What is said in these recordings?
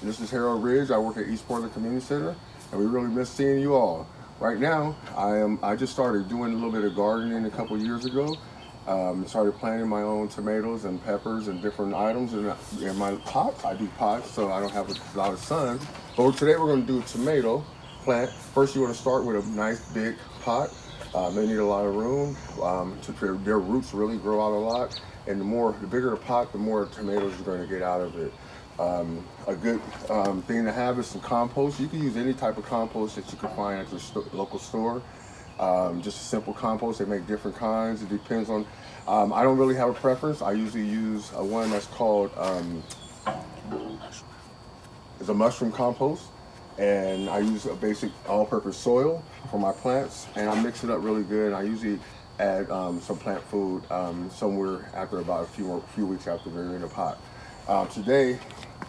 This is Harold Ridge. I work at East Portland Community Center, and we really miss seeing you all. Right now, I just started doing a little bit of gardening a couple years ago. Started planting my own tomatoes and peppers and different items in my pots. I do pots, so I don't have a lot of sun. But today we're going to do a tomato plant. First, you want to start with a nice big pot. They need a lot of room. Their roots really grow out a lot, and the bigger the pot, the more tomatoes you're going to get out of it. A good thing to have is some compost. You can use any type of compost that you can find at your local store. Just a simple compost. They make different kinds. It depends on. I don't really have a preference. I usually use one that's called it's a mushroom compost, and I use a basic all-purpose soil for my plants, and I mix it up really good. And I usually add some plant food somewhere after about a few weeks after they're in the pot. Today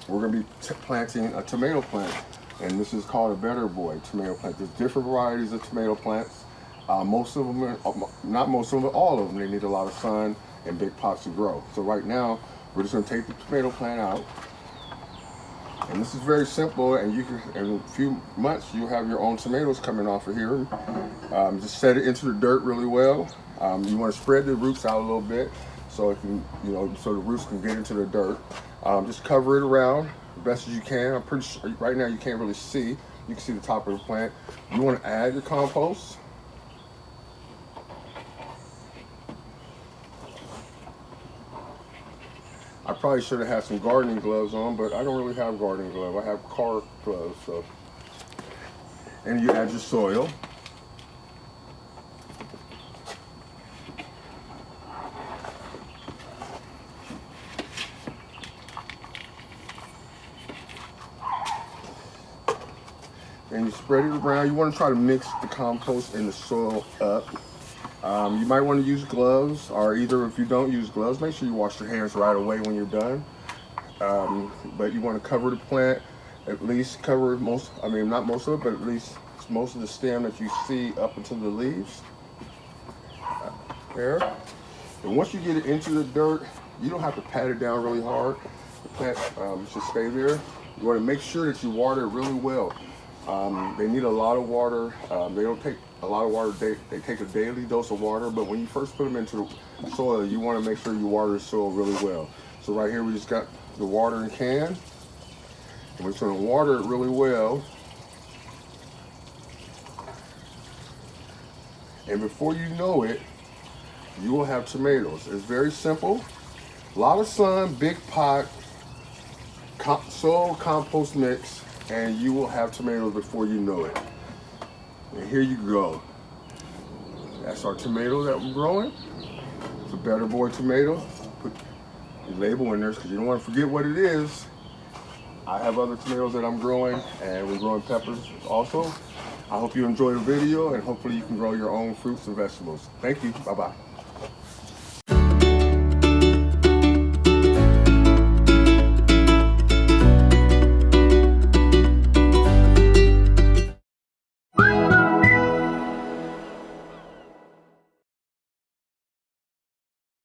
we're going to be planting a tomato plant, and this is called a Better Boy tomato plant. There's different varieties of tomato plants. Most of them, not most of them, but all of them, they need a lot of sun and big pots to grow. So right now, we're just going to take the tomato plant out. And this is very simple, and you can, in a few months, you'll have your own tomatoes coming off of here. Just set it into the dirt really well. You want to spread the roots out a little bit so it can, so the roots can get into the dirt. Just cover it around the best as you can. I'm pretty sure right now you can't really see. You can see the top of the plant. You want to add your compost. I probably should have had some gardening gloves on, but I don't really have gardening gloves. I have car gloves, so. And you add your soil. And you spread it around. You want to try to mix the compost and the soil up. You might want to use gloves, or either if you don't use gloves, make sure you wash your hands right away when you're done. But you want to cover the plant, at least cover most, not most of it, but at least most of the stem that you see up into the leaves. There. And once you get it into the dirt, you don't have to pat it down really hard. The plant should stay there. You want to make sure that you water it really well. They need a lot of water. They don't take a lot of water. They take a daily dose of water, but when you first put them into the soil, you want to make sure you water the soil really well. So right here we just got the watering can, and we're just going to water it really well. And before you know it, you will have tomatoes. It's very simple. A lot of sun, big pot, soil compost mix, and you will have tomatoes before you know it. And here you go. That's our tomato that we're growing. It's a Better Boy tomato. Put your label in there because you don't want to forget what it is. I have other tomatoes that I'm growing, and we're growing peppers also. I hope you enjoy the video, and hopefully you can grow your own fruits and vegetables. Thank you. Bye-bye.